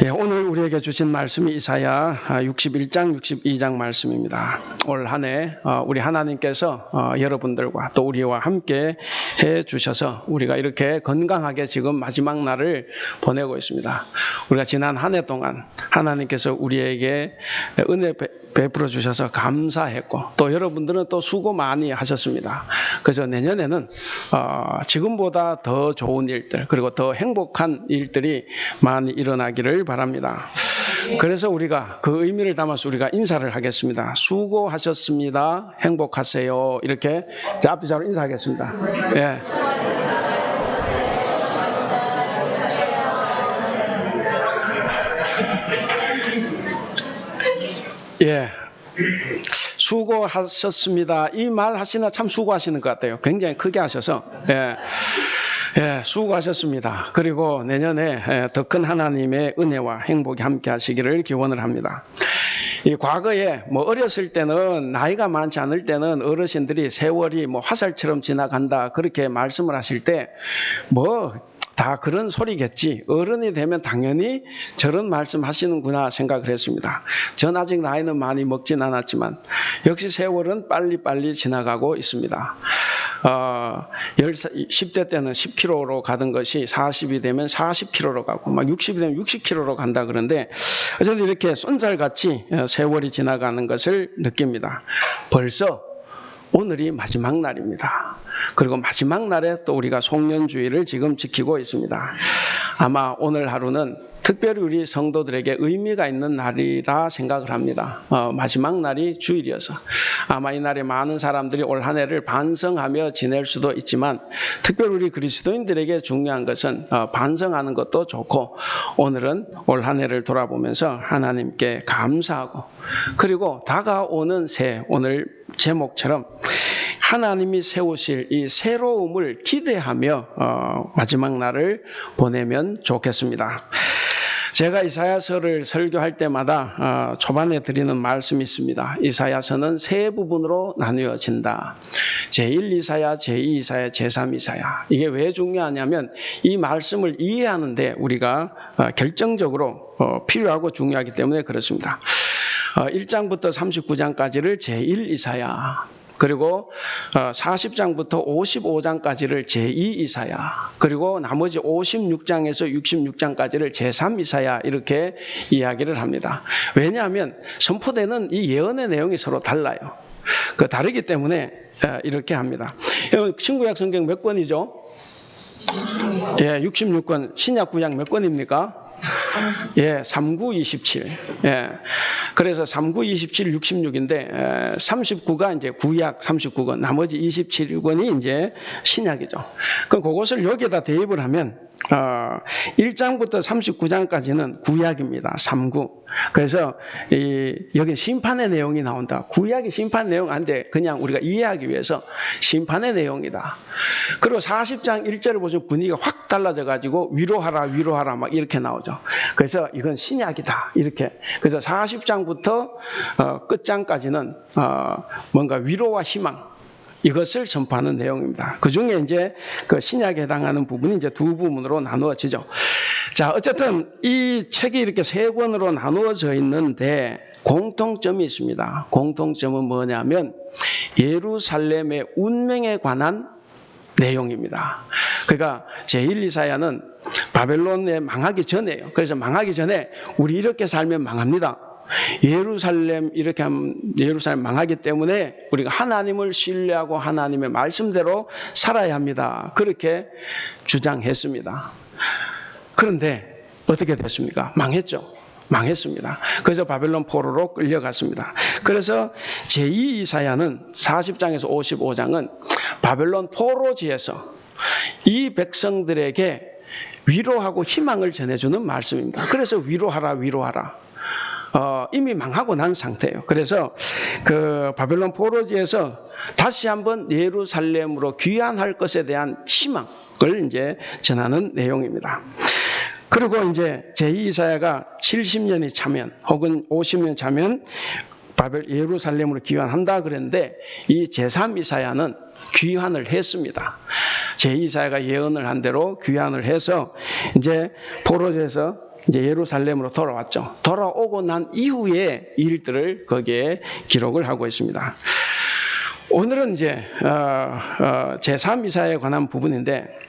예, 오늘 우리에게 주신 말씀이 이사야 61장, 62장 말씀입니다. 올 한 해 우리 하나님께서 여러분들과 또 우리와 함께 해주셔서 우리가 이렇게 건강하게 지금 마지막 날을 보내고 있습니다. 우리가 지난 한 해 동안 하나님께서 우리에게 은혜 베풀어 주셔서 감사했고 또 여러분들은 또 수고 많이 하셨습니다. 그래서 내년에는 지금보다 더 좋은 일들 그리고 더 행복한 일들이 많이 일어나기를 바랍니다. 그래서 우리가 그 의미를 담아서 우리가 인사를 하겠습니다. 수고하셨습니다. 행복하세요. 이렇게 앞뒤자로 인사하겠습니다. 예. 예. 수고하셨습니다. 이 말 하시나 참 수고하시는 것 같아요. 굉장히 크게 하셔서. 예. 예, 수고하셨습니다. 그리고 내년에 더 큰 하나님의 은혜와 행복이 함께 하시기를 기원을 합니다. 이 과거에 어렸을 때는 나이가 많지 않을 때는 어르신들이 세월이 화살처럼 지나간다 그렇게 말씀을 하실 때 다 그런 소리겠지. 어른이 되면 당연히 저런 말씀 하시는구나 생각을 했습니다. 전 아직 나이는 많이 먹진 않았지만 역시 세월은 빨리빨리 지나가고 있습니다. 10대 때는 10km로 가던 것이 40이 되면 40km로 가고 60이 되면 60km로 간다 그런데 어쨌든 이렇게 쏜살같이 세월이 지나가는 것을 느낍니다. 벌써 오늘이 마지막 날입니다. 그리고 마지막 날에 또 우리가 송년주의를 지금 지키고 있습니다. 아마 오늘 하루는 특별히 우리 성도들에게 의미가 있는 날이라 생각을 합니다. 마지막 날이 주일이어서 아마 이 날에 많은 사람들이 올 한 해를 반성하며 지낼 수도 있지만 특별히 우리 그리스도인들에게 중요한 것은 반성하는 것도 좋고 오늘은 올 한 해를 돌아보면서 하나님께 감사하고 그리고 다가오는 새해 오늘 제목처럼 하나님이 세우실 이 새로움을 기대하며 마지막 날을 보내면 좋겠습니다. 제가 이사야서를 설교할 때마다 초반에 드리는 말씀이 있습니다. 이사야서는 세 부분으로 나누어진다. 제1 이사야, 제2 이사야, 제3 이사야. 이게 왜 중요하냐면 이 말씀을 이해하는데 우리가 결정적으로 필요하고 중요하기 때문에 그렇습니다. 1장부터 39장까지를 제1 이사야. 그리고 40장부터 55장까지를 제2 이사야. 그리고 나머지 56장에서 66장까지를 제3 이사야 이렇게 이야기를 합니다. 왜냐하면 선포되는 이 예언의 내용이 서로 달라요. 다르기 때문에 이렇게 합니다. 신구약 성경 몇 권이죠? 예, 66권. 신약 구약 몇 권입니까? 예, 39, 27. 예. 그래서 39, 27, 66인데 39가 이제 구약 39권, 나머지 27권이 이제 신약이죠. 그럼 그것을 여기에다 대입을 하면 1장부터 39장까지는 구약입니다. 39. 그래서 여기 심판의 내용이 나온다. 구약이 심판 내용 아닌데 그냥 우리가 이해하기 위해서 심판의 내용이다. 그리고 40장 1절을 보시면 분위기가 확 달라져 가지고 위로하라 막 이렇게 나오죠. 그래서 이건 신약이다. 이렇게. 그래서 40장부터 끝장까지는 뭔가 위로와 희망 이것을 선포하는 내용입니다. 그 중에 이제 그 신약에 해당하는 부분이 이제 두 부분으로 나누어지죠. 자, 어쨌든 이 책이 이렇게 세 권으로 나누어져 있는데 공통점이 있습니다. 공통점은 뭐냐면 예루살렘의 운명에 관한 내용입니다. 그러니까 제1 이사야는 바벨론에 망하기 전에요. 그래서 망하기 전에 우리 이렇게 살면 망합니다. 예루살렘 이렇게 하면 예루살렘 망하기 때문에 우리가 하나님을 신뢰하고 하나님의 말씀대로 살아야 합니다. 그렇게 주장했습니다. 그런데 어떻게 됐습니까? 망했습니다. 그래서 바벨론 포로로 끌려갔습니다. 그래서 제2 이사야는 40장에서 55장은 바벨론 포로지에서 이 백성들에게 위로하고 희망을 전해주는 말씀입니다. 그래서 위로하라. 이미 망하고 난 상태예요. 그래서 그 바벨론 포로지에서 다시 한번 예루살렘으로 귀환할 것에 대한 희망을 이제 전하는 내용입니다. 그리고 이제 제2 이사야가 70년이 차면 혹은 50년 차면 예루살렘으로 귀환한다 그랬는데 이 제3 이사야는 귀환을 했습니다. 제2 이사야가 예언을 한 대로 귀환을 해서 이제 포로지에서 이제 예루살렘으로 돌아왔죠. 돌아오고 난 이후의 일들을 거기에 기록을 하고 있습니다. 오늘은 이제 제3 이사야에 관한 부분인데,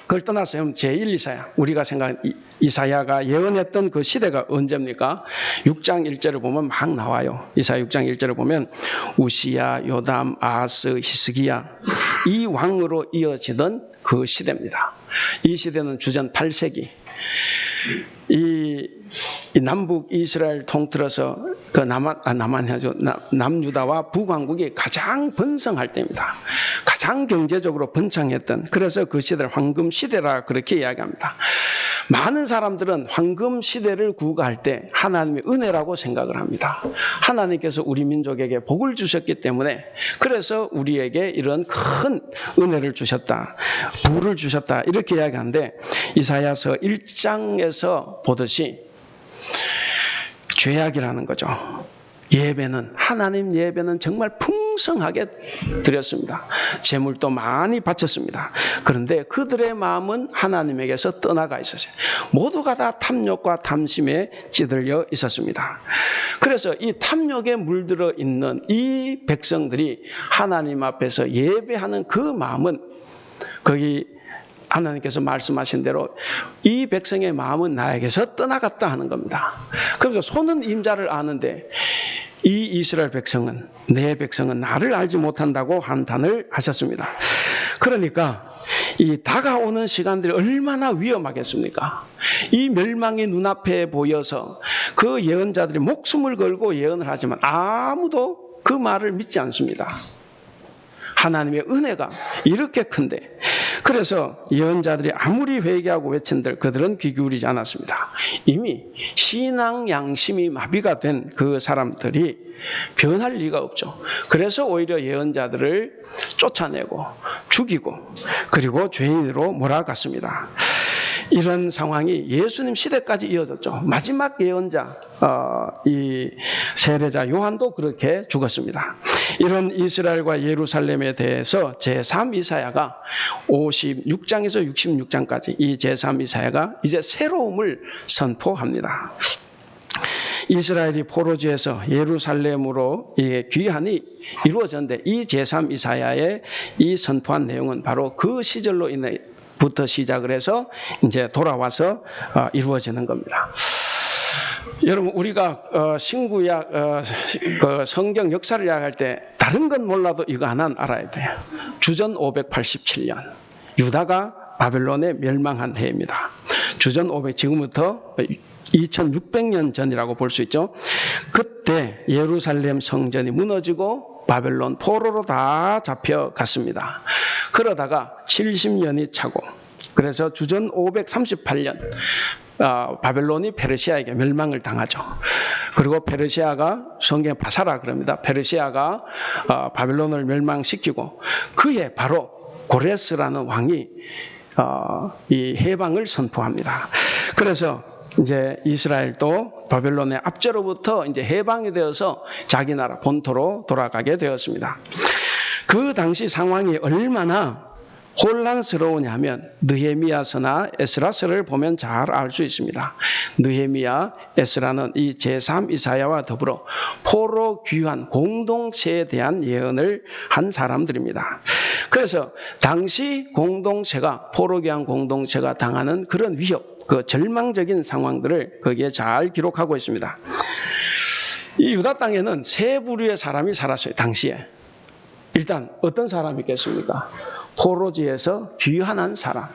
그걸 떠나서 제1 이사야, 우리가 생각하는 이사야가 예언했던 그 시대가 언제입니까? 6장 1절을 보면 막 나와요. 이사야 6장 1절을 보면 우시야, 요담, 아하스, 히스기야, 이 왕으로 이어지던 그 시대입니다. 이 시대는 주전 8세기. 이 남북 이스라엘 통틀어서 그 남유다와 북왕국이 가장 번성할 때입니다. 가장 경제적으로 번창했던, 그래서 그 시대를 황금 시대라 그렇게 이야기합니다. 많은 사람들은 황금 시대를 구가할 때 하나님의 은혜라고 생각을 합니다. 하나님께서 우리 민족에게 복을 주셨기 때문에, 그래서 우리에게 이런 큰 은혜를 주셨다, 부를 주셨다, 이렇게 이야기하는데, 이사야서 1장에서 보듯이 죄악이라는 거죠. 하나님 예배는 정말 풍성하게 드렸습니다. 제물도 많이 바쳤습니다. 그런데 그들의 마음은 하나님에게서 떠나가 있었어요. 모두가 다 탐욕과 탐심에 찌들려 있었습니다. 그래서 이 탐욕에 물들어 있는 이 백성들이 하나님 앞에서 예배하는 그 마음은, 거기 하나님께서 말씀하신 대로 이 백성의 마음은 나에게서 떠나갔다 하는 겁니다. 그래서 손은 임자를 아는데 이 이스라엘 백성은, 내 백성은 나를 알지 못한다고 한탄을 하셨습니다. 그러니까 이 다가오는 시간들이 얼마나 위험하겠습니까? 이 멸망이 눈앞에 보여서 그 예언자들이 목숨을 걸고 예언을 하지만 아무도 그 말을 믿지 않습니다. 하나님의 은혜가 이렇게 큰데, 그래서 예언자들이 아무리 회개하고 외친들 그들은 귀 기울이지 않았습니다. 이미 신앙 양심이 마비가 된 그 사람들이 변할 리가 없죠. 그래서 오히려 예언자들을 쫓아내고 죽이고 그리고 죄인으로 몰아갔습니다. 이런 상황이 예수님 시대까지 이어졌죠. 마지막 예언자, 이 세례자 요한도 그렇게 죽었습니다. 이런 이스라엘과 예루살렘에 대해서 제3 이사야가 56장에서 66장까지 이 제3 이사야가 이제 새로움을 선포합니다. 이스라엘이 포로지에서 예루살렘으로 귀환이 이루어졌는데, 이 제3 이사야의 이 선포한 내용은 바로 그 시절로 부터 시작을 해서 이제 돌아와서 이루어지는 겁니다. 여러분, 우리가 신구약 그 성경 역사를 이야기할 때 다른 건 몰라도 이거 하나는 알아야 돼요. 주전 587년 유다가 바벨론에 멸망한 해입니다. 주전 500, 지금부터 2600년 전이라고 볼 수 있죠. 그때 예루살렘 성전이 무너지고 바벨론 포로로 다 잡혀갔습니다. 그러다가 70년이 차고, 그래서 주전 538년 바벨론이 페르시아에게 멸망을 당하죠. 그리고 페르시아가, 성경에 바사라 그럽니다. 페르시아가 바벨론을 멸망시키고 그해 바로 고레스라는 왕이 이 해방을 선포합니다. 그래서 이제 이스라엘도 바벨론의 압제로부터 이제 해방이 되어서 자기 나라 본토로 돌아가게 되었습니다. 그 당시 상황이 얼마나 혼란스러우냐면 느헤미야서나 에스라서를 보면 잘 알 수 있습니다. 느헤미야, 에스라는 이 제3 이사야와 더불어 포로 귀환 공동체에 대한 예언을 한 사람들입니다. 그래서 당시 공동체가, 포로 귀환 공동체가 당하는 그런 위협, 그 절망적인 상황들을 거기에 잘 기록하고 있습니다. 이 유다 땅에는 세 부류의 사람이 살았어요, 당시에. 일단 어떤 사람이 있겠습니까? 포로지에서 귀환한 사람,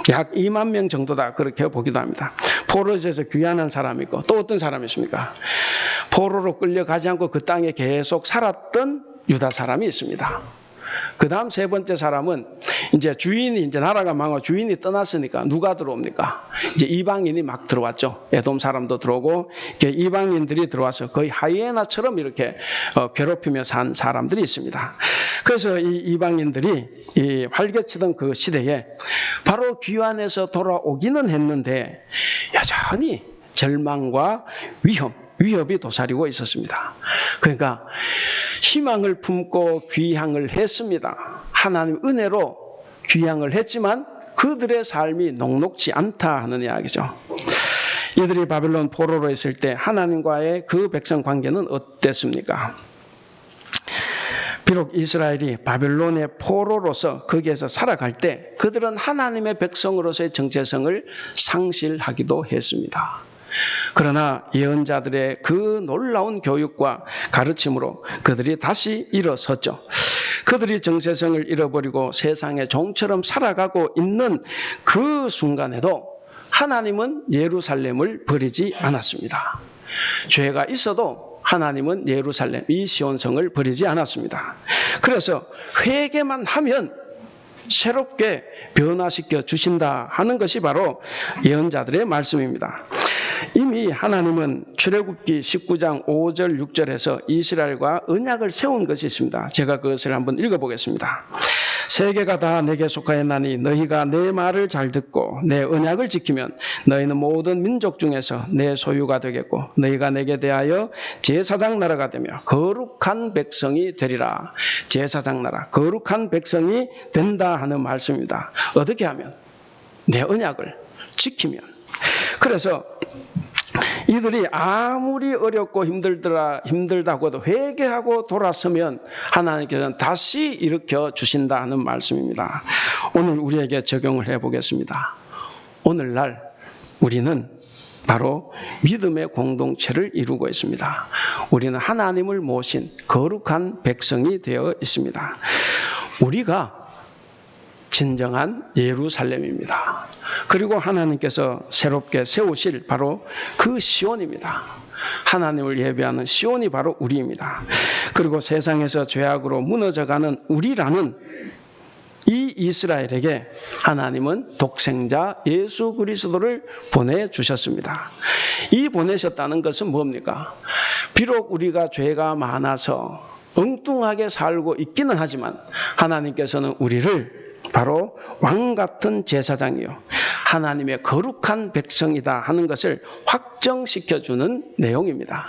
약 2만 명 정도다, 그렇게 보기도 합니다. 포로지에서 귀환한 사람이 있고, 또 어떤 사람이 있습니까? 포로로 끌려가지 않고 그 땅에 계속 살았던 유다 사람이 있습니다. 그 다음 세 번째 사람은 이제 주인이, 이제 나라가 망하고 주인이 떠났으니까 누가 들어옵니까? 이제 이방인이 막 들어왔죠. 에돔 사람도 들어오고, 이방인들이 들어와서 거의 하이에나처럼 이렇게 괴롭히며 산 사람들이 있습니다. 그래서 이 이방인들이 이 활개치던 그 시대에 바로 귀환해서 돌아오기는 했는데 여전히 절망과 위협이 도사리고 있었습니다. 그러니까 희망을 품고 귀향을 했습니다. 하나님 은혜로 귀향을 했지만 그들의 삶이 녹록지 않다 하는 이야기죠. 이들이 바벨론 포로로 있을 때 하나님과의 그 백성 관계는 어땠습니까? 비록 이스라엘이 바벨론의 포로로서 거기에서 살아갈 때 그들은 하나님의 백성으로서의 정체성을 상실하기도 했습니다. 그러나 예언자들의 그 놀라운 교육과 가르침으로 그들이 다시 일어섰죠. 그들이 정체성을 잃어버리고 세상의 종처럼 살아가고 있는 그 순간에도 하나님은 예루살렘을 버리지 않았습니다. 죄가 있어도 하나님은 예루살렘, 이 시온성을 버리지 않았습니다. 그래서 회개만 하면 새롭게 변화시켜 주신다 하는 것이 바로 예언자들의 말씀입니다. 이미 하나님은 출애굽기 19장 5절 6절에서 이스라엘과 언약을 세운 것이 있습니다. 제가 그것을 한번 읽어보겠습니다. 세계가 다 내게 속하였나니 너희가 내 말을 잘 듣고 내 언약을 지키면 너희는 모든 민족 중에서 내 소유가 되겠고 너희가 내게 대하여 제사장 나라가 되며 거룩한 백성이 되리라. 제사장 나라, 거룩한 백성이 된다 하는 말씀입니다. 어떻게 하면? 내 언약을 지키면. 그래서 이들이 아무리 어렵고 힘들다고 해도 회개하고 돌아서면 하나님께서는 다시 일으켜 주신다 하는 말씀입니다. 오늘 우리에게 적용을 해보겠습니다. 오늘날 우리는 바로 믿음의 공동체를 이루고 있습니다. 우리는 하나님을 모신 거룩한 백성이 되어 있습니다. 우리가 진정한 예루살렘입니다. 그리고 하나님께서 새롭게 세우실 바로 그 시온입니다. 하나님을 예배하는 시온이 바로 우리입니다. 그리고 세상에서 죄악으로 무너져가는 우리라는 이 이스라엘에게 하나님은 독생자 예수 그리스도를 보내주셨습니다. 이 보내셨다는 것은 뭡니까? 비록 우리가 죄가 많아서 엉뚱하게 살고 있기는 하지만 하나님께서는 우리를 바로 왕같은 제사장이요 하나님의 거룩한 백성이다 하는 것을 확정시켜주는 내용입니다.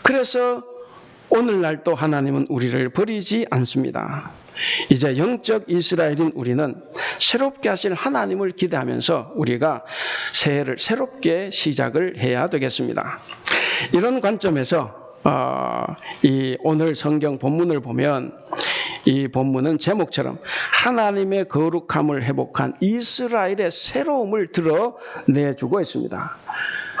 그래서 오늘날도 하나님은 우리를 버리지 않습니다. 이제 영적 이스라엘인 우리는 새롭게 하실 하나님을 기대하면서 우리가 새해를 새롭게 시작을 해야 되겠습니다. 이런 관점에서 이 오늘 성경 본문을 보면 이 본문은 제목처럼 하나님의 거룩함을 회복한 이스라엘의 새로움을 드러내주고 있습니다.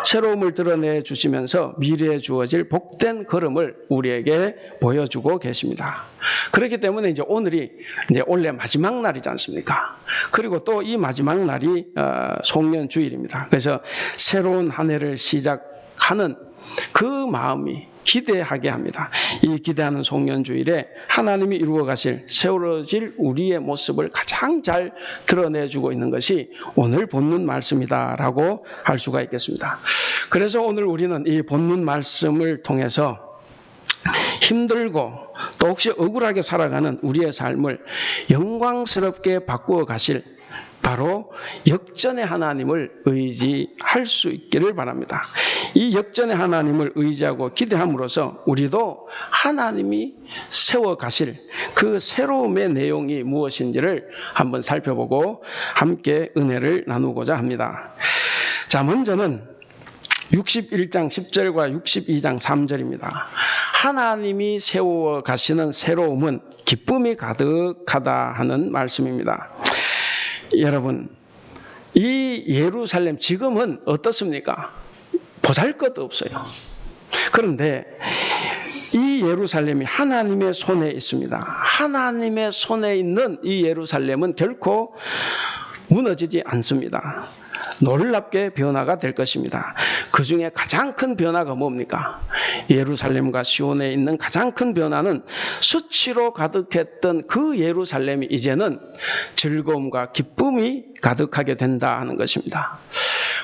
새로움을 드러내 주시면서 미래에 주어질 복된 걸음을 우리에게 보여주고 계십니다. 그렇기 때문에 이제 오늘이 이제 올해 마지막 날이지 않습니까? 그리고 또 이 마지막 날이 송년주일입니다. 그래서 새로운 한 해를 시작하는 그 마음이 기대하게 합니다. 이 기대하는 송년주일에 하나님이 이루어 가실 세워질 우리의 모습을 가장 잘 드러내주고 있는 것이 오늘 본문 말씀이다라고 할 수가 있겠습니다. 그래서 오늘 우리는 이 본문 말씀을 통해서 힘들고 또 혹시 억울하게 살아가는 우리의 삶을 영광스럽게 바꾸어 가실 바로 역전의 하나님을 의지할 수 있기를 바랍니다. 이 역전의 하나님을 의지하고 기대함으로써 우리도 하나님이 세워가실 그 새로움의 내용이 무엇인지를 한번 살펴보고 함께 은혜를 나누고자 합니다. 자, 먼저는 61장 10절과 62장 3절입니다. 하나님이 세워가시는 새로움은 기쁨이 가득하다 하는 말씀입니다. 여러분, 이 예루살렘 지금은 어떻습니까? 보잘것없어요. 그런데 이 예루살렘이 하나님의 손에 있습니다. 하나님의 손에 있는 이 예루살렘은 결코 무너지지 않습니다. 놀랍게 변화가 될 것입니다. 그 중에 가장 큰 변화가 뭡니까? 예루살렘과 시온에 있는 가장 큰 변화는 수치로 가득했던 그 예루살렘이 이제는 즐거움과 기쁨이 가득하게 된다 하는 것입니다.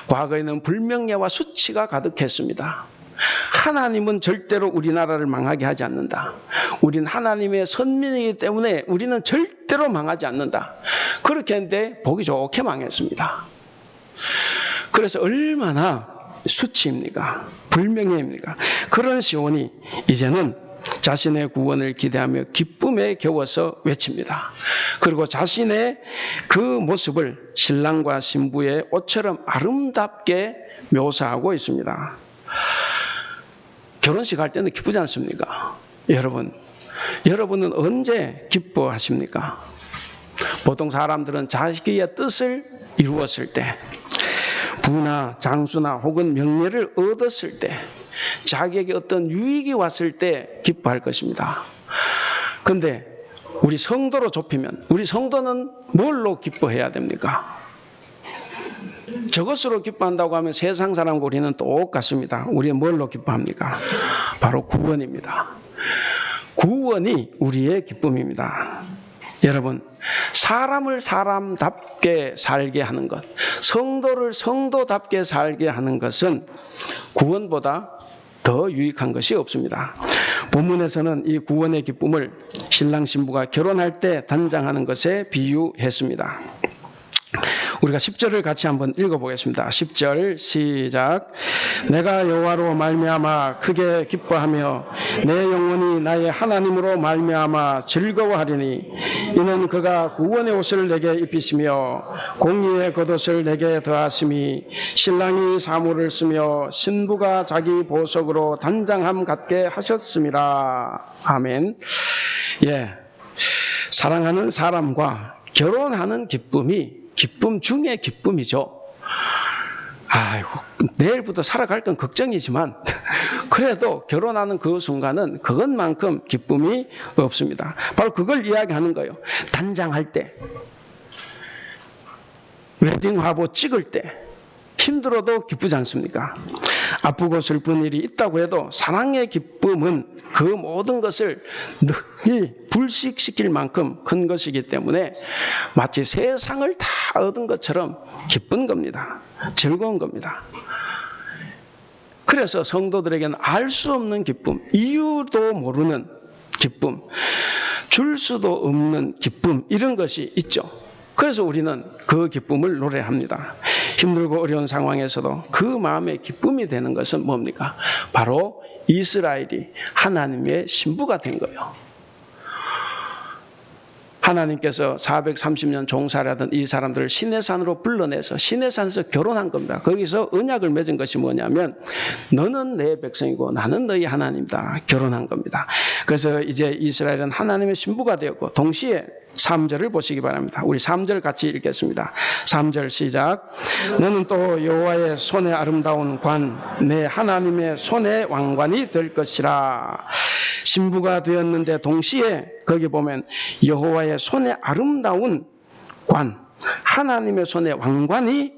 과거에는 불명예와 수치가 가득했습니다. 하나님은 절대로 우리나라를 망하게 하지 않는다. 우린 하나님의 선민이기 때문에 우리는 절대로 망하지 않는다. 그렇게 했는데 보기 좋게 망했습니다. 그래서 얼마나 수치입니까? 불명예입니까? 그런 시온이 이제는 자신의 구원을 기대하며 기쁨에 겨워서 외칩니다. 그리고 자신의 그 모습을 신랑과 신부의 옷처럼 아름답게 묘사하고 있습니다. 결혼식 할 때는 기쁘지 않습니까? 여러분은 언제 기뻐하십니까? 보통 사람들은 자기의 뜻을 이루었을 때, 부나 장수나 혹은 명예를 얻었을 때, 자기에게 어떤 유익이 왔을 때 기뻐할 것입니다. 그런데 우리 성도로 좁히면 우리 성도는 뭘로 기뻐해야 됩니까? 저것으로 기뻐한다고 하면 세상 사람과 우리는 똑같습니다. 우리는 뭘로 기뻐합니까? 바로 구원입니다. 구원이 우리의 기쁨입니다. 여러분, 사람을 사람답게 살게 하는 것, 성도를 성도답게 살게 하는 것은 구원보다 더 유익한 것이 없습니다. 본문에서는 이 구원의 기쁨을 신랑 신부가 결혼할 때 단장하는 것에 비유했습니다. 우리가 10절을 같이 한번 읽어보겠습니다. 10절 시작. 내가 여호와로 말미암아 크게 기뻐하며 내 영혼이 나의 하나님으로 말미암아 즐거워하리니 이는 그가 구원의 옷을 내게 입히시며 공의의 겉옷을 내게 더하심이 신랑이 사물을 쓰며 신부가 자기 보석으로 단장함 같게 하셨음이라. 아멘. 사랑하는 사람과 결혼하는 기쁨이 기쁨 중의 기쁨이죠. 아이고, 내일부터 살아갈 건 걱정이지만 그래도 결혼하는 그 순간은 그것만큼 기쁨이 없습니다. 바로 그걸 이야기하는 거예요. 단장할 때, 웨딩 화보 찍을 때 힘들어도 기쁘지 않습니까? 아프고 슬픈 일이 있다고 해도 사랑의 기쁨은 그 모든 것을 능히 불식시킬 만큼 큰 것이기 때문에 마치 세상을 다 얻은 것처럼 기쁜 겁니다. 즐거운 겁니다. 그래서 성도들에게는 알 수 없는 기쁨, 이유도 모르는 기쁨, 줄 수도 없는 기쁨, 이런 것이 있죠. 그래서 우리는 그 기쁨을 노래합니다. 힘들고 어려운 상황에서도 그 마음의 기쁨이 되는 것은 뭡니까? 바로 이스라엘이 하나님의 신부가 된 거예요. 하나님께서 430년 종살이하던 이 사람들을 시내산으로 불러내서 시내산에서 결혼한 겁니다. 거기서 언약을 맺은 것이 뭐냐면 너는 내 백성이고 나는 너희 하나님이다. 결혼한 겁니다. 그래서 이제 이스라엘은 하나님의 신부가 되었고 동시에 3절을 보시기 바랍니다. 우리 3절 같이 읽겠습니다. 3절 시작. 너는 또 여호와의 손에 아름다운 관, 내 하나님의 손의 왕관이 될 것이라. 신부가 되었는데 동시에 거기 보면 여호와의 손에 아름다운 관, 하나님의 손에 왕관이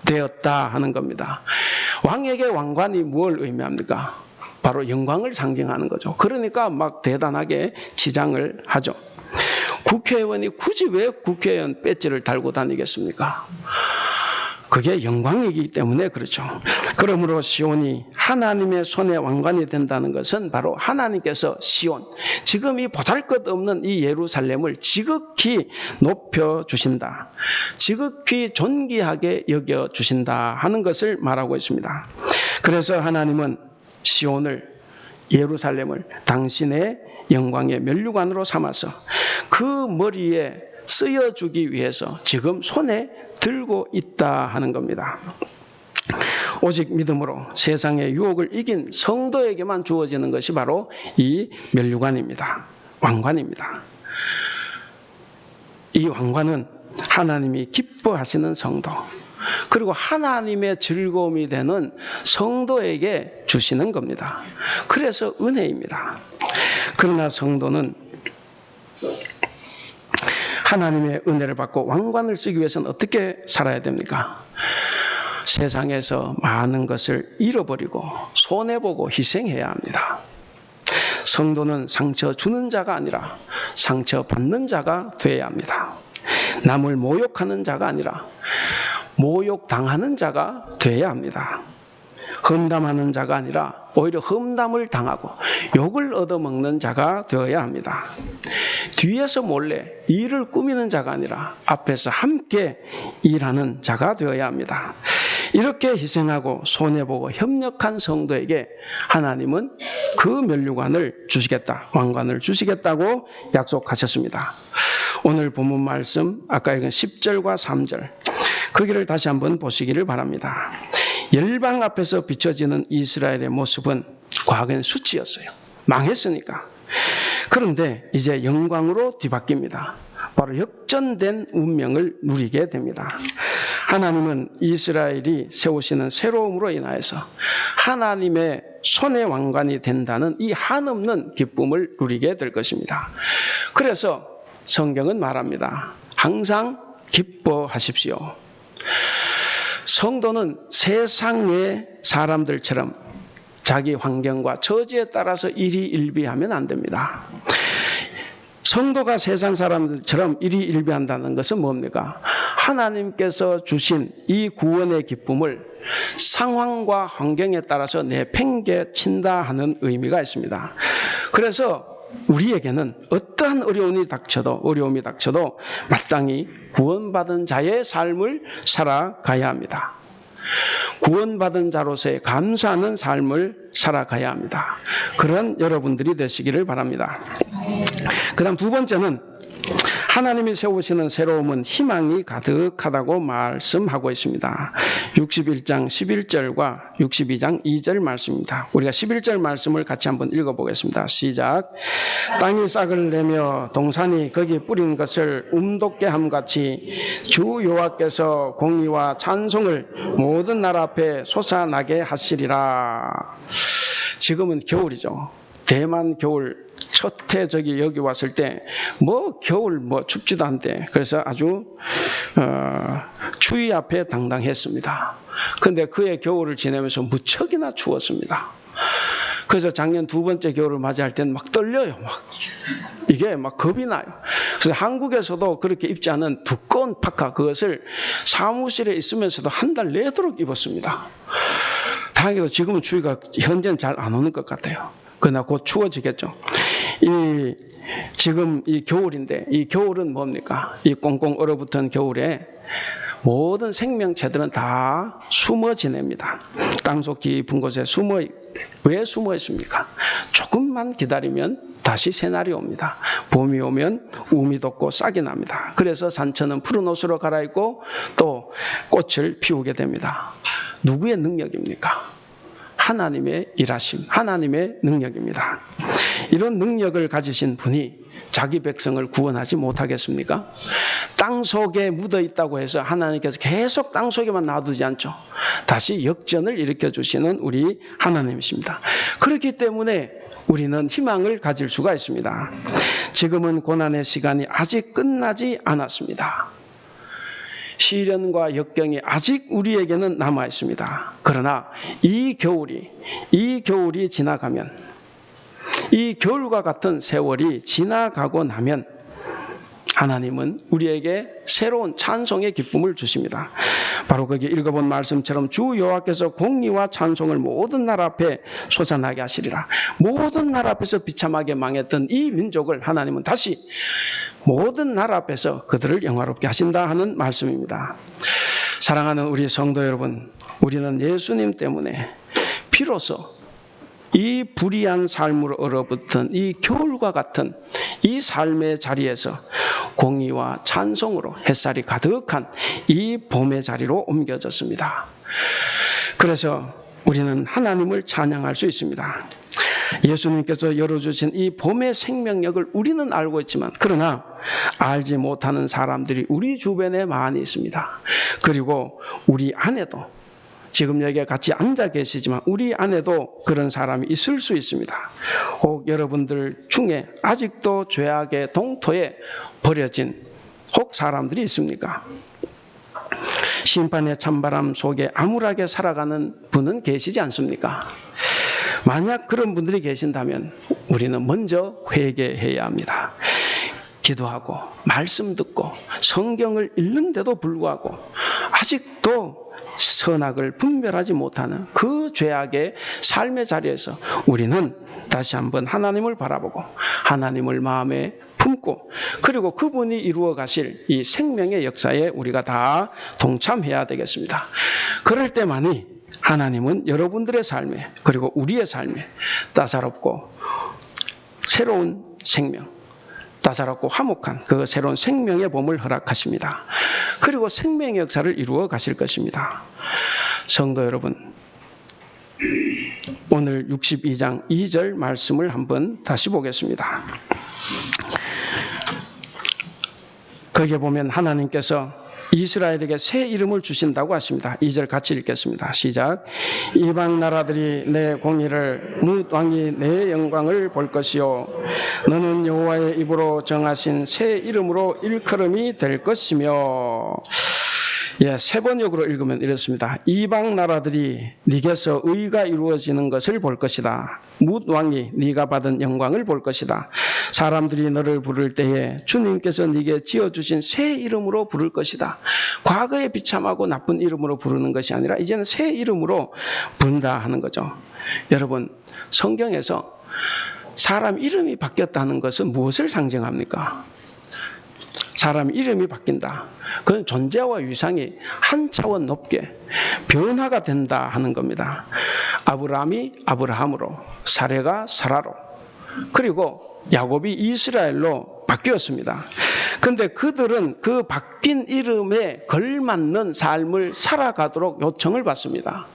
되었다 하는 겁니다. 왕에게 왕관이 무엇을 의미합니까? 바로 영광을 상징하는 거죠. 그러니까 막 대단하게 치장을 하죠. 국회의원이 굳이 왜 국회의원 배지를 달고 다니겠습니까? 그게 영광이기 때문에 그렇죠. 그러므로 시온이 하나님의 손에 왕관이 된다는 것은 바로 하나님께서 시온, 지금 이 보잘것없는 이 예루살렘을 지극히 높여주신다. 지극히 존귀하게 여겨주신다 하는 것을 말하고 있습니다. 그래서 하나님은 시온을, 예루살렘을 당신의 영광의 면류관으로 삼아서 그 머리에 쓰여주기 위해서 지금 손에 들고 있다 하는 겁니다. 오직 믿음으로 세상의 유혹을 이긴 성도에게만 주어지는 것이 바로 이 면류관입니다. 왕관입니다. 이 왕관은 하나님이 기뻐하시는 성도, 그리고 하나님의 즐거움이 되는 성도에게 주시는 겁니다. 그래서 은혜입니다. 그러나 성도는 하나님의 은혜를 받고 왕관을 쓰기 위해서는 어떻게 살아야 됩니까? 세상에서 많은 것을 잃어버리고 손해보고 희생해야 합니다. 성도는 상처 주는 자가 아니라 상처 받는 자가 되어야 합니다. 남을 모욕하는 자가 아니라 모욕당하는 자가 되어야 합니다. 험담하는 자가 아니라 오히려 험담을 당하고 욕을 얻어먹는 자가 되어야 합니다. 뒤에서 몰래 일을 꾸미는 자가 아니라 앞에서 함께 일하는 자가 되어야 합니다. 이렇게 희생하고 손해보고 협력한 성도에게 하나님은 그 면류관을 주시겠다, 왕관을 주시겠다고 약속하셨습니다. 오늘 본문 말씀 아까 읽은 10절과 3절 거기를 다시 한번 보시기를 바랍니다. 열방 앞에서 비춰지는 이스라엘의 모습은 과거엔 수치였어요. 망했으니까. 그런데 이제 영광으로 뒤바뀝니다. 바로 역전된 운명을 누리게 됩니다. 하나님은 이스라엘이 세우시는 새로움으로 인하여서 하나님의 손의 왕관이 된다는 이 한없는 기쁨을 누리게 될 것입니다. 그래서 성경은 말합니다. 항상 기뻐하십시오. 성도는 세상의 사람들처럼 자기 환경과 처지에 따라서 일희일비하면 안 됩니다. 성도가 세상 사람들처럼 일희일비한다는 것은 뭡니까? 하나님께서 주신 이 구원의 기쁨을 상황과 환경에 따라서 내팽개친다 하는 의미가 있습니다. 그래서 우리에게는 어떠한 어려움이 닥쳐도 마땅히 구원받은 자의 삶을 살아가야 합니다. 구원받은 자로서의 감사하는 삶을 살아가야 합니다. 그런 여러분들이 되시기를 바랍니다. 그 다음 두 번째는 하나님이 세우시는 새로움은 희망이 가득하다고 말씀하고 있습니다. 61장 11절과 62장 2절 말씀입니다. 우리가 11절 말씀을 같이 한번 읽어보겠습니다. 시작. 땅이 싹을 내며 동산이 거기 뿌린 것을 움돋게 함같이 주 여호와께서 공의와 찬송을 모든 나라 앞에 솟아나게 하시리라. 지금은 겨울이죠. 대만 겨울 첫해 여기 왔을 때 겨울 춥지도 않대. 그래서 아주 추위 앞에 당당했습니다. 그런데 그의 겨울을 지내면서 무척이나 추웠습니다. 그래서 작년 두 번째 겨울을 맞이할 때는 막 떨려요. 이게 겁이 나요. 그래서 한국에서도 그렇게 입지 않은 두꺼운 파카, 그것을 사무실에 있으면서도 한 달 내도록 입었습니다. 다행히도 지금은 추위가 현재는 잘 안 오는 것 같아요. 그러나 곧 추워지겠죠. 지금 이 겨울인데, 이 겨울은 뭡니까? 이 꽁꽁 얼어붙은 겨울에 모든 생명체들은 다 숨어 지냅니다. 땅속 깊은 곳에 왜 숨어 있습니까? 조금만 기다리면 다시 새날이 옵니다. 봄이 오면 우미 돋고 싹이 납니다. 그래서 산천은 푸른 옷으로 갈아입고 또 꽃을 피우게 됩니다. 누구의 능력입니까? 하나님의 일하심, 하나님의 능력입니다. 이런 능력을 가지신 분이 자기 백성을 구원하지 못하겠습니까? 땅속에 묻어 있다고 해서 하나님께서 계속 땅속에만 놔두지 않죠. 다시 역전을 일으켜주시는 우리 하나님이십니다. 그렇기 때문에 우리는 희망을 가질 수가 있습니다. 지금은 고난의 시간이 아직 끝나지 않았습니다. 시련과 역경이 아직 우리에게는 남아 있습니다. 그러나 이 겨울이 지나가면, 이 겨울과 같은 세월이 지나가고 나면 하나님은 우리에게 새로운 찬송의 기쁨을 주십니다. 바로 거기 읽어본 말씀처럼 주 여호와께서 공의와 찬송을 모든 나라 앞에 솟아나게 하시리라. 모든 나라 앞에서 비참하게 망했던 이 민족을 하나님은 다시 모든 나라 앞에서 그들을 영화롭게 하신다 하는 말씀입니다. 사랑하는 우리 성도 여러분, 우리는 예수님 때문에 비로소 이 불의한 삶으로 얼어붙은 이 겨울과 같은 이 삶의 자리에서 공의와 찬송으로 햇살이 가득한 이 봄의 자리로 옮겨졌습니다. 그래서 우리는 하나님을 찬양할 수 있습니다. 예수님께서 열어주신 이 봄의 생명력을 우리는 알고 있지만, 그러나 알지 못하는 사람들이 우리 주변에 많이 있습니다. 그리고 우리 안에도, 지금 여기에 같이 앉아 계시지만 우리 안에도 그런 사람이 있을 수 있습니다. 혹 여러분들 중에 아직도 죄악의 동토에 버려진 혹 사람들이 있습니까? 심판의 찬바람 속에 암울하게 살아가는 분은 계시지 않습니까? 만약 그런 분들이 계신다면 우리는 먼저 회개해야 합니다. 기도하고 말씀 듣고 성경을 읽는데도 불구하고 아직도 선악을 분별하지 못하는 그 죄악의 삶의 자리에서 우리는 다시 한번 하나님을 바라보고 하나님을 마음에 품고, 그리고 그분이 이루어 가실 이 생명의 역사에 우리가 다 동참해야 되겠습니다. 그럴 때만이 하나님은 여러분들의 삶에, 그리고 우리의 삶에 따사롭고 새로운 생명, 따사롭고 화목한 그 새로운 생명의 봄을 허락하십니다. 그리고 생명의 역사를 이루어 가실 것입니다. 성도 여러분, 오늘 62장 2절 말씀을 한번 다시 보겠습니다. 거기에 보면 하나님께서 이스라엘에게 새 이름을 주신다고 하십니다. 2절 같이 읽겠습니다. 시작. 이방 나라들이 내 공의를 뭇 왕이 내 영광을 볼 것이요 너는 여호와의 입으로 정하신 새 이름으로 일컬음이 될 것이며. 세 번역으로 읽으면 이렇습니다. 이방 나라들이 네게서 의가 이루어지는 것을 볼 것이다. 뭇 왕이 네가 받은 영광을 볼 것이다. 사람들이 너를 부를 때에 주님께서 네게 지어주신 새 이름으로 부를 것이다. 과거에 비참하고 나쁜 이름으로 부르는 것이 아니라 이제는 새 이름으로 부른다 하는 거죠. 여러분, 성경에서 사람 이름이 바뀌었다는 것은 무엇을 상징합니까? 사람 이름이 바뀐다. 그건 존재와 위상이 한 차원 높게 변화가 된다 하는 겁니다. 아브라함이 아브라함으로, 사레가 사라로, 그리고 야곱이 이스라엘로 바뀌었습니다. 그런데 그들은 그 바뀐 이름에 걸맞는 삶을 살아가도록 요청을 받습니다.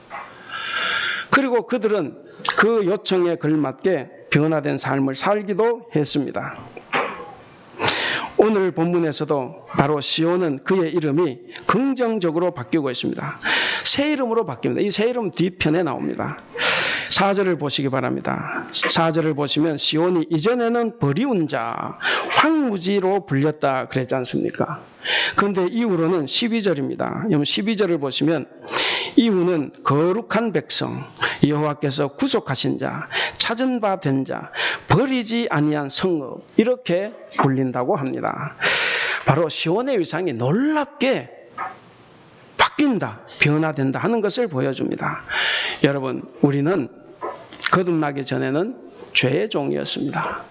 그리고 그들은 그 요청에 걸맞게 변화된 삶을 살기도 했습니다. 오늘 본문에서도 바로 시온은 그의 이름이 긍정적으로 바뀌고 있습니다. 새 이름으로 바뀝니다. 이 새 이름 뒤편에 나옵니다. 4절을 보시기 바랍니다. 4절을 보시면 시온이 이전에는 버리운 자, 황무지로 불렸다 그랬지 않습니까? 그런데 이후로는 12절입니다. 12절을 보시면 이후는 거룩한 백성, 여호와께서 구속하신 자, 찾은 바 된 자, 버리지 아니한 성읍, 이렇게 불린다고 합니다. 바로 시온의 위상이 놀랍게 바뀐다, 변화된다 하는 것을 보여줍니다. 여러분, 우리는 거듭나기 전에는 죄의 종이었습니다.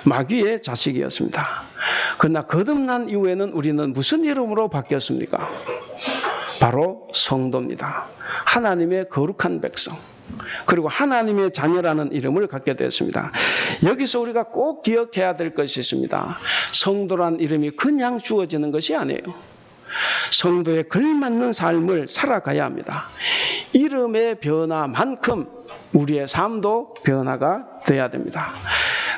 마귀의 자식이었습니다. 그러나 거듭난 이후에는 우리는 무슨 이름으로 바뀌었습니까? 바로 성도입니다. 하나님의 거룩한 백성, 그리고 하나님의 자녀라는 이름을 갖게 되었습니다. 여기서 우리가 꼭 기억해야 될 것이 있습니다. 성도란 이름이 그냥 주어지는 것이 아니에요. 성도에 걸맞는 삶을 살아가야 합니다. 이름의 변화만큼 우리의 삶도 변화가 돼야 됩니다.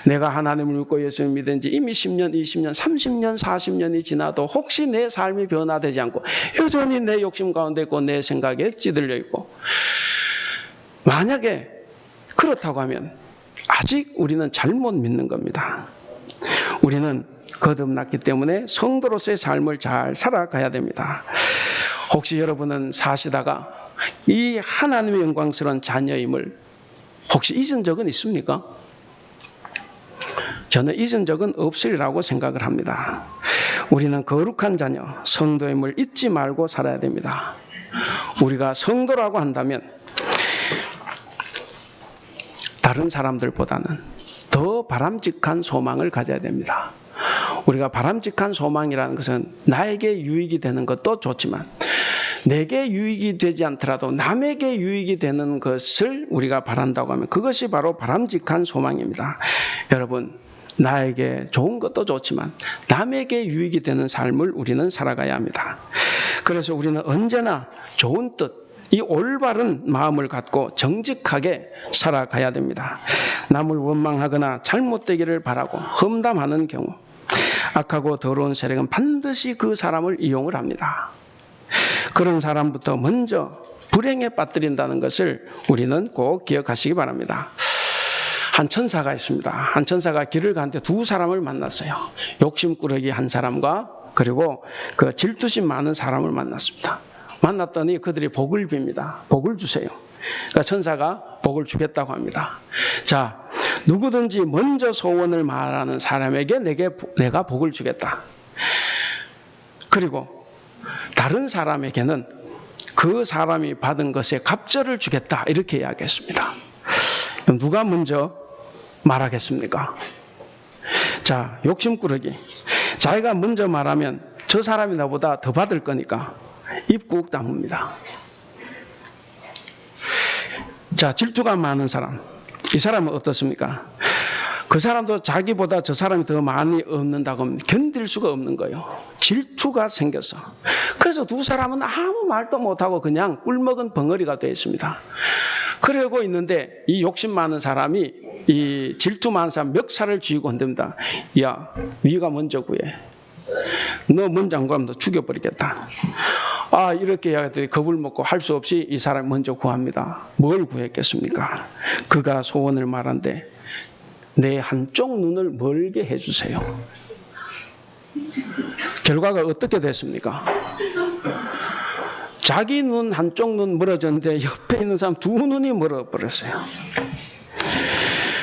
내가 하나님을 믿고 예수를 믿은 지 이미 10년, 20년, 30년, 40년이 지나도 혹시 내 삶이 변화되지 않고 여전히 내 욕심 가운데 있고 내 생각에 찌들려 있고, 만약에 그렇다고 하면 아직 우리는 잘못 믿는 겁니다. 우리는 거듭났기 때문에 성도로서의 삶을 잘 살아가야 됩니다. 혹시 여러분은 사시다가 이 하나님의 영광스러운 자녀임을 혹시 잊은 적은 있습니까? 저는 잊은 적은 없으리라고 생각을 합니다. 우리는 거룩한 자녀, 성도임을 잊지 말고 살아야 됩니다. 우리가 성도라고 한다면 다른 사람들보다는 더 바람직한 소망을 가져야 됩니다. 우리가 바람직한 소망이라는 것은 나에게 유익이 되는 것도 좋지만 내게 유익이 되지 않더라도 남에게 유익이 되는 것을 우리가 바란다고 하면 그것이 바로 바람직한 소망입니다. 여러분, 나에게 좋은 것도 좋지만 남에게 유익이 되는 삶을 우리는 살아가야 합니다. 그래서 우리는 언제나 좋은 뜻, 이 올바른 마음을 갖고 정직하게 살아가야 됩니다. 남을 원망하거나 잘못되기를 바라고 험담하는 경우 악하고 더러운 세력은 반드시 그 사람을 이용을 합니다. 그런 사람부터 먼저 불행에 빠뜨린다는 것을 우리는 꼭 기억하시기 바랍니다. 한 천사가 있습니다. 한 천사가 길을 가는데 두 사람을 만났어요. 욕심꾸러기 한 사람과 그리고 그 질투심 많은 사람을 만났습니다. 만났더니 그들이 복을 빕니다. 복을 주세요. 그러니까 천사가 복을 주겠다고 합니다. 자, 누구든지 먼저 소원을 말하는 사람에게 내가 복을 주겠다. 그리고 다른 사람에게는 그 사람이 받은 것에 갑절을 주겠다. 이렇게 이야기했습니다. 그럼 누가 먼저 말하겠습니까? 자, 욕심꾸러기. 자기가 먼저 말하면 저 사람이 나보다 더 받을 거니까 입 꾹 다뭅니다. 자, 질투가 많은 사람. 이 사람은 어떻습니까? 그 사람도 자기보다 저 사람이 더 많이 얻는다고 하면 견딜 수가 없는 거예요. 질투가 생겨서. 그래서 두 사람은 아무 말도 못하고 그냥 꿀먹은 벙어리가 되어 있습니다. 그러고 있는데 이 욕심 많은 사람이 이 질투 많은 사람 멱살을 쥐고 흔듭니다. 야, 네가 먼저 구해. 너 먼저 안 구하면 너 죽여버리겠다. 이렇게 이야기했더니 겁을 먹고 할 수 없이 이 사람이 먼저 구합니다. 뭘 구했겠습니까? 그가 소원을 말한데 내 한쪽 눈을 멀게 해주세요. 결과가 어떻게 됐습니까? 자기 눈 한쪽 눈 멀어졌는데 옆에 있는 사람 두 눈이 멀어버렸어요.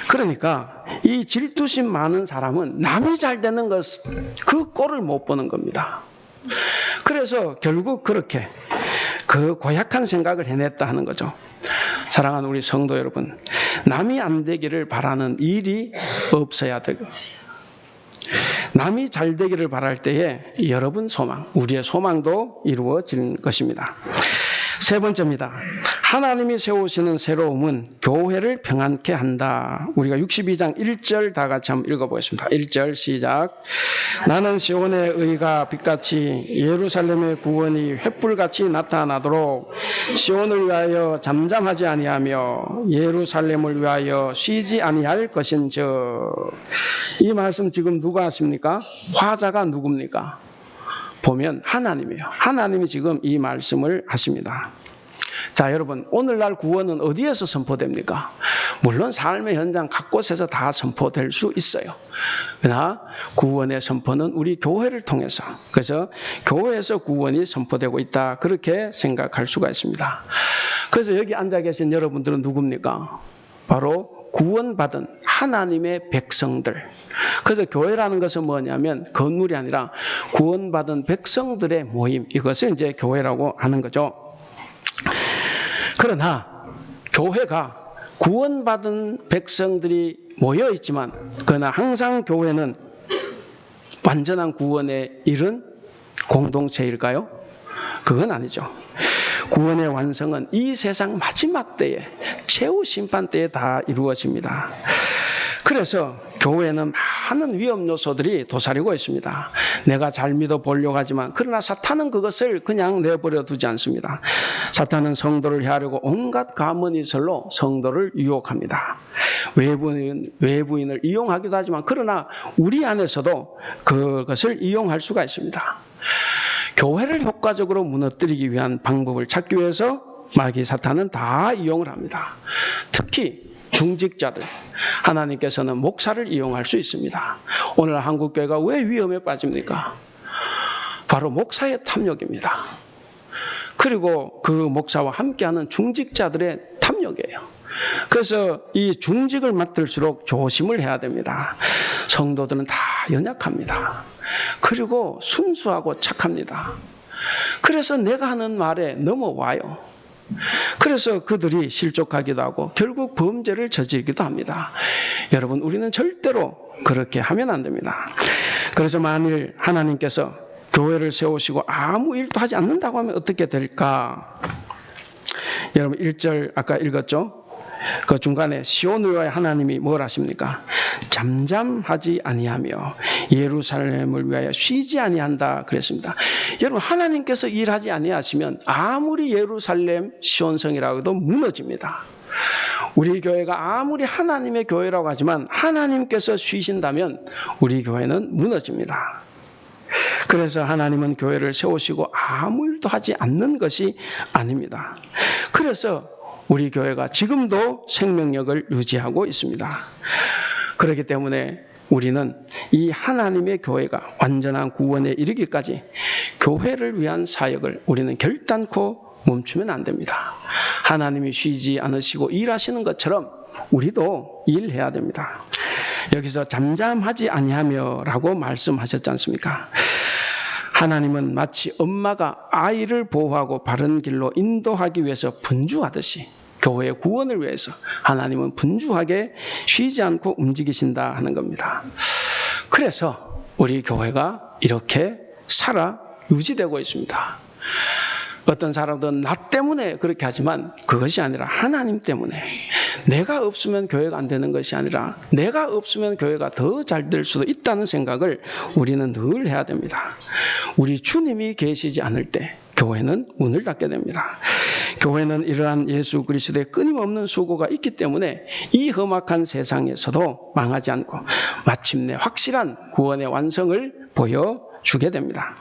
그러니까 이 질투심 많은 사람은 남이 잘 되는 그 꼴을 못 보는 겁니다. 그래서 결국 그렇게 그 고약한 생각을 해냈다 하는 거죠. 사랑하는 우리 성도 여러분, 남이 안 되기를 바라는 일이 없어야 되고, 남이 잘 되기를 바랄 때에 여러분 소망, 우리의 소망도 이루어지는 것입니다. 세 번째입니다. 하나님이 세우시는 새로움은 교회를 평안케 한다. 우리가 62장 1절 다 같이 한번 읽어보겠습니다. 1절 시작. 나는 시온의 의가 빛같이 예루살렘의 구원이 횃불같이 나타나도록 시온을 위하여 잠잠하지 아니하며 예루살렘을 위하여 쉬지 아니할 것인즉. 이 말씀 지금 누가 하십니까? 화자가 누굽니까? 보면 하나님이에요. 하나님이 지금 이 말씀을 하십니다. 자, 여러분, 오늘날 구원은 어디에서 선포됩니까? 물론 삶의 현장 곳곳에서 다 선포될 수 있어요. 그러나 구원의 선포는 우리 교회를 통해서, 그래서 교회에서 구원이 선포되고 있다, 그렇게 생각할 수가 있습니다. 그래서 여기 앉아 계신 여러분들은 누굽니까? 바로 구원받은 하나님의 백성들. 그래서 교회라는 것은 뭐냐면 건물이 아니라 구원받은 백성들의 모임, 이것을 이제 교회라고 하는 거죠. 그러나 교회가 구원받은 백성들이 모여 있지만, 그러나 항상 교회는 완전한 구원에 이른 공동체일까요? 그건 아니죠. 구원의 완성은 이 세상 마지막 때에, 최후 심판 때에 다 이루어집니다. 그래서 교회는 많은 위험 요소들이 도사리고 있습니다. 내가 잘 믿어보려고 하지만, 그러나 사탄은 그것을 그냥 내버려 두지 않습니다. 사탄은 성도를 해하려고 온갖 가문이설로 성도를 유혹합니다. 외부인을 이용하기도 하지만, 그러나 우리 안에서도 그것을 이용할 수가 있습니다. 교회를 효과적으로 무너뜨리기 위한 방법을 찾기 위해서 마귀 사탄은 다 이용을 합니다. 특히 중직자들, 하나님께서는 목사를 이용할 수 있습니다. 오늘 한국교회가 왜 위험에 빠집니까? 바로 목사의 탐욕입니다. 그리고 그 목사와 함께하는 중직자들의 탐욕이에요. 그래서 이 중직을 맡을수록 조심을 해야 됩니다. 성도들은 다 연약합니다. 그리고 순수하고 착합니다. 그래서 내가 하는 말에 넘어와요. 그래서 그들이 실족하기도 하고 결국 범죄를 저지르기도 합니다. 여러분, 우리는 절대로 그렇게 하면 안 됩니다. 그래서 만일 하나님께서 교회를 세우시고 아무 일도 하지 않는다고 하면 어떻게 될까? 여러분, 1절 아까 읽었죠? 그 중간에 시온을 위하여 하나님이 뭘 하십니까? 잠잠하지 아니하며 예루살렘을 위하여 쉬지 아니한다 그랬습니다. 여러분, 하나님께서 일하지 아니하시면 아무리 예루살렘 시온성이라고 해도 무너집니다. 우리 교회가 아무리 하나님의 교회라고 하지만 하나님께서 쉬신다면 우리 교회는 무너집니다. 그래서 하나님은 교회를 세우시고 아무 일도 하지 않는 것이 아닙니다. 그래서 우리 교회가 지금도 생명력을 유지하고 있습니다. 그렇기 때문에 우리는 이 하나님의 교회가 완전한 구원에 이르기까지 교회를 위한 사역을 우리는 결단코 멈추면 안 됩니다. 하나님이 쉬지 않으시고 일하시는 것처럼 우리도 일해야 됩니다. 여기서 잠잠하지 아니하며 라고 말씀하셨지 않습니까? 하나님은 마치 엄마가 아이를 보호하고 바른 길로 인도하기 위해서 분주하듯이 교회의 구원을 위해서 하나님은 분주하게 쉬지 않고 움직이신다 하는 겁니다. 그래서 우리 교회가 이렇게 살아 유지되고 있습니다. 어떤 사람들은 나 때문에 그렇게 하지만 그것이 아니라 하나님 때문에, 내가 없으면 교회가 안 되는 것이 아니라 내가 없으면 교회가 더 잘 될 수도 있다는 생각을 우리는 늘 해야 됩니다. 우리 주님이 계시지 않을 때 교회는 문을 닫게 됩니다. 교회는 이러한 예수 그리스도의 끊임없는 수고가 있기 때문에 이 험악한 세상에서도 망하지 않고 마침내 확실한 구원의 완성을 보여주게 됩니다.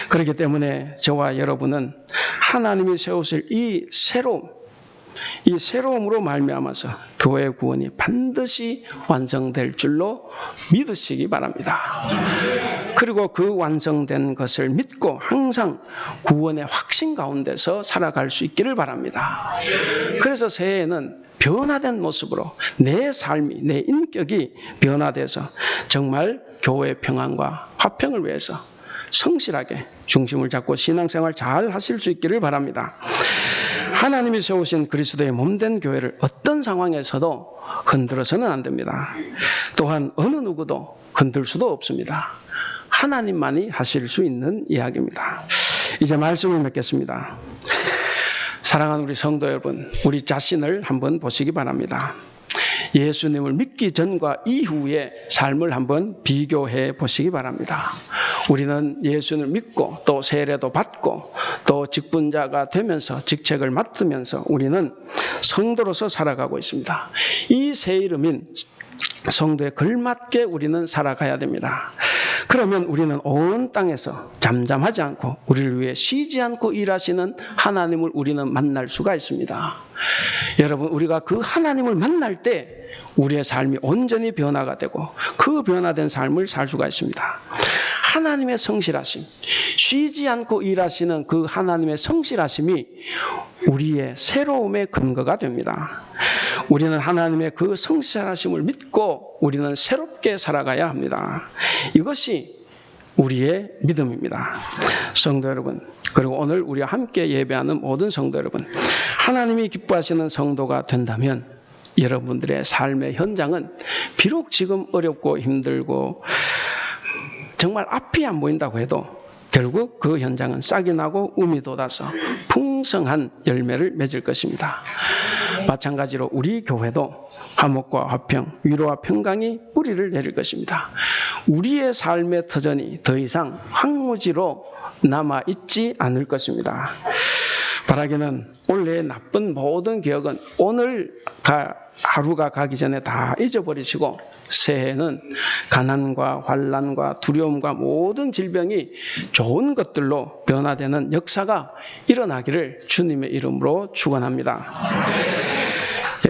그렇기 때문에 저와 여러분은 하나님이 세우실 이 새로움으로 말미암아서 교회의 구원이 반드시 완성될 줄로 믿으시기 바랍니다. 그리고 그 완성된 것을 믿고 항상 구원의 확신 가운데서 살아갈 수 있기를 바랍니다. 그래서 새해에는 변화된 모습으로 내 삶이, 내 인격이 변화돼서 정말 교회의 평안과 화평을 위해서 성실하게 중심을 잡고 신앙생활 잘 하실 수 있기를 바랍니다. 하나님이 세우신 그리스도의 몸된 교회를 어떤 상황에서도 흔들어서는 안 됩니다. 또한 어느 누구도 흔들 수도 없습니다. 하나님만이 하실 수 있는 이야기입니다. 이제 말씀을 맺겠습니다. 사랑하는 우리 성도 여러분, 우리 자신을 한번 보시기 바랍니다. 예수님을 믿기 전과 이후의 삶을 한번 비교해 보시기 바랍니다. 우리는 예수를 믿고 또 세례도 받고 또 직분자가 되면서 직책을 맡으면서 우리는 성도로서 살아가고 있습니다. 이 새 이름인 성도에 걸맞게 우리는 살아가야 됩니다. 그러면 우리는 온 땅에서 잠잠하지 않고 우리를 위해 쉬지 않고 일하시는 하나님을 우리는 만날 수가 있습니다. 여러분, 우리가 그 하나님을 만날 때 우리의 삶이 온전히 변화가 되고 그 변화된 삶을 살 수가 있습니다. 하나님의 성실하심, 쉬지 않고 일하시는 그 하나님의 성실하심이 우리의 새로움의 근거가 됩니다. 우리는 하나님의 그 성실하심을 믿고 우리는 새롭게 살아가야 합니다. 이것이 우리의 믿음입니다. 성도 여러분, 그리고 오늘 우리와 함께 예배하는 모든 성도 여러분, 하나님이 기뻐하시는 성도가 된다면 여러분들의 삶의 현장은 비록 지금 어렵고 힘들고 정말 앞이 안 보인다고 해도 결국 그 현장은 싹이 나고 um이 돋아서 풍성한 열매를 맺을 것입니다. 마찬가지로 우리 교회도 화목과 화평, 위로와 평강이 뿌리를 내릴 것입니다. 우리의 삶의 터전이 더 이상 황무지로 남아있지 않을 것입니다. 바라기는 원래 나쁜 모든 기억은 오늘 하루가 가기 전에 다 잊어버리시고 새해에는 가난과 환난과 두려움과 모든 질병이 좋은 것들로 변화되는 역사가 일어나기를 주님의 이름으로 축원합니다.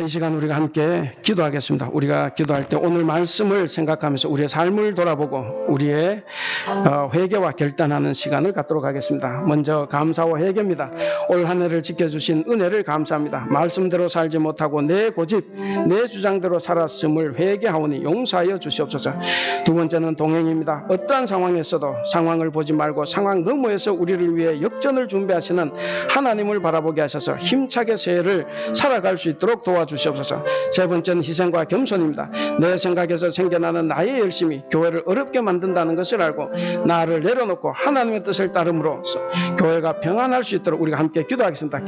이 시간 우리가 함께 기도하겠습니다. 우리가 기도할 때 오늘 말씀을 생각하면서 우리의 삶을 돌아보고 우리의 회개와 결단하는 시간을 갖도록 하겠습니다. 먼저 감사와 회개입니다. 올 한 해를 지켜주신 은혜를 감사합니다. 말씀대로 살지 못하고 내 고집, 내 주장대로 살았음을 회개하오니 용서하여 주시옵소서. 두 번째는 동행입니다. 어떠한 상황에서도 상황을 보지 말고 상황 너머에서 우리를 위해 역전을 준비하시는 하나님을 바라보게 하셔서 힘차게 새해를 살아갈 수 있도록 도와주시옵소서. 세 번째는 희생과 겸손입니다. 내 생각에서 생겨나는 나의 열심이 교회를 어렵게 만든다는 것을 알고 나를 내려놓고 하나님의 뜻을 따름으로써 교회가 평안할 수 있도록 우리가 함께 기도하겠습니다.